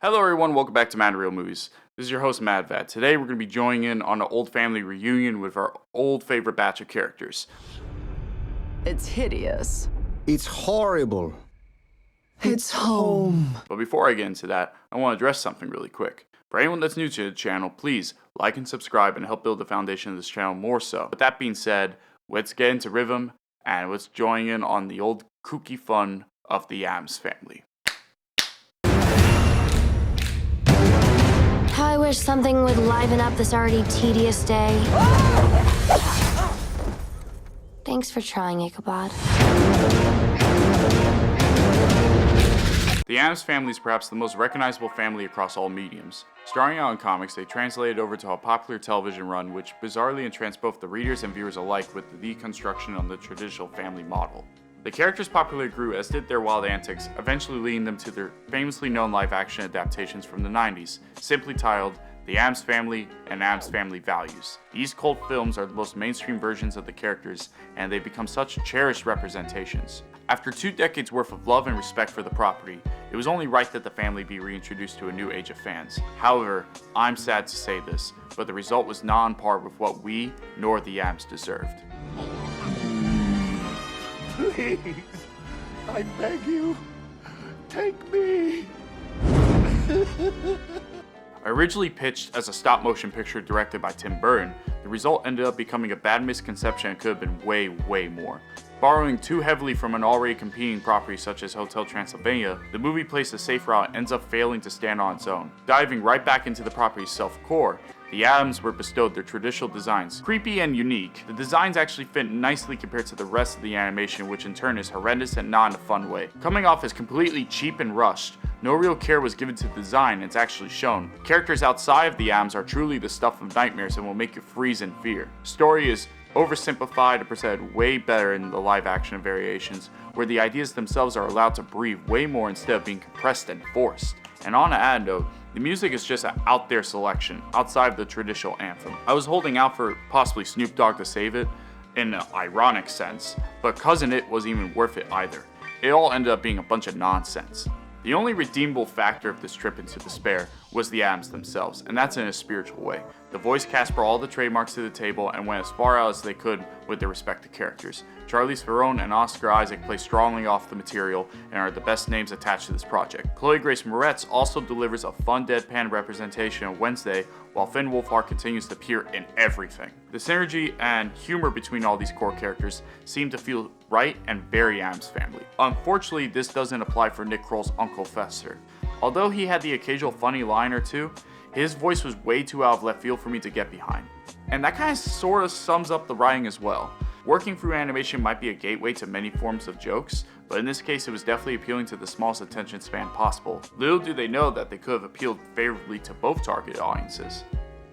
Hello everyone, welcome back to Mad Real Movies. This is your host MadVad. Today we're going to be joining in on an old family reunion with our old favorite batch of characters. It's hideous. It's horrible. It's home. But before I get into that, I want to address something really quick. For anyone that's new to the channel, please like and subscribe and help build the foundation of this channel more so. With that being said, let's get into rhythm and let's join in on the old kooky fun of the ADDAMS family. How I wish something would liven up this already tedious day. Thanks for trying, Ichabod. The ADDAMS family is perhaps the most recognizable family across all mediums. Starting out in comics, they translated over to a popular television run which bizarrely entranced both the readers and viewers alike with the deconstruction on the traditional family model. The characters' popularity grew as did their wild antics, eventually leading them to their famously known live-action adaptations from the 90s, simply titled The ADDAMS Family and ADDAMS Family Values. These cult films are the most mainstream versions of the characters, and they've become such cherished representations. After 2 decades worth of love and respect for the property, it was only right that the family be reintroduced to a new age of fans. However, I'm sad to say this, but the result was not on par with what we nor the ADDAMS deserved. Please, I beg you, take me. Originally pitched as a stop-motion picture directed by Tim Burton, the result ended up becoming a bad misconception and could have been way more. Borrowing too heavily from an already competing property such as Hotel Transylvania, the movie plays a safe route and ends up failing to stand on its own. Diving right back into the property's self-core, the ADDAMS were bestowed their traditional designs. Creepy and unique, the designs actually fit nicely compared to the rest of the animation, which in turn is horrendous and not in a fun way. Coming off as completely cheap and rushed, no real care was given to the design, and it's actually shown. Characters outside of the ADDAMS are truly the stuff of nightmares and will make you freeze in fear. Story is oversimplified and presented way better in the live action variations, where the ideas themselves are allowed to breathe way more instead of being compressed and forced. And on an ad note, the music is just an out there selection, outside of the traditional anthem. I was holding out for possibly Snoop Dogg to save it, in an ironic sense, but Cousin It wasn't even worth it either. It all ended up being a bunch of nonsense. The only redeemable factor of this trip into despair was the ADDAMS themselves, and that's in a spiritual way. The voice cast brought all the trademarks to the table and went as far out as they could with their respective characters. Charlize Theron and Oscar Isaac play strongly off the material and are the best names attached to this project. Chloe Grace Moretz also delivers a fun deadpan representation of Wednesday, while Finn Wolfhard continues to appear in everything. The synergy and humor between all these core characters seem to feel right and very ADDAMS family. Unfortunately, this doesn't apply for Nick Kroll's Uncle Fester. Although he had the occasional funny line or two, his voice was way too out of left field for me to get behind. And that kind of sort of sums up the writing as well. Working through animation might be a gateway to many forms of jokes, but in this case it was definitely appealing to the smallest attention span possible. Little do they know that they could have appealed favorably to both target audiences.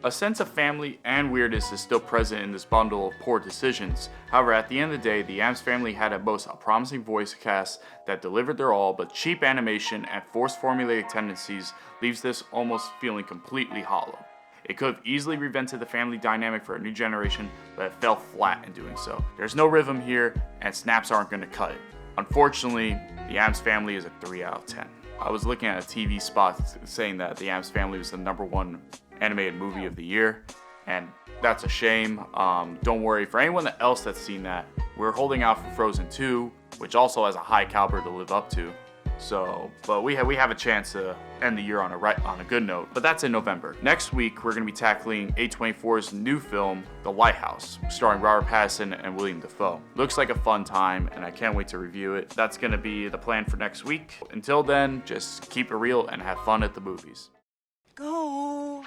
A sense of family and weirdness is still present in this bundle of poor decisions. However, at the end of the day, the ADDAMS family had at most a promising voice cast that delivered their all, but cheap animation and forced formulaic tendencies leaves this almost feeling completely hollow. It could have easily reinvented the family dynamic for a new generation, but it fell flat in doing so. There's no rhythm here, and snaps aren't going to cut it. Unfortunately, the ADDAMS family is a 3 out of 10. I was looking at a TV spot saying that the ADDAMS family was the #1 animated movie of the year, and that's a shame. Don't worry, for anyone else that's seen that, we're holding out for Frozen 2, which also has a high caliber to live up to. But we have a chance to end the year on a good note, but that's in November. Next week, we're going to be tackling A24's new film, The Lighthouse, starring Robert Pattinson and William Dafoe. Looks like a fun time, and I can't wait to review it. That's going to be the plan for next week. Until then, just keep it real and have fun at the movies. Go.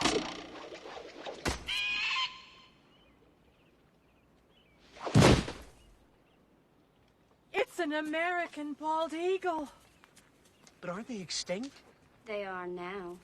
It's an American bald eagle. But aren't they extinct? They are now.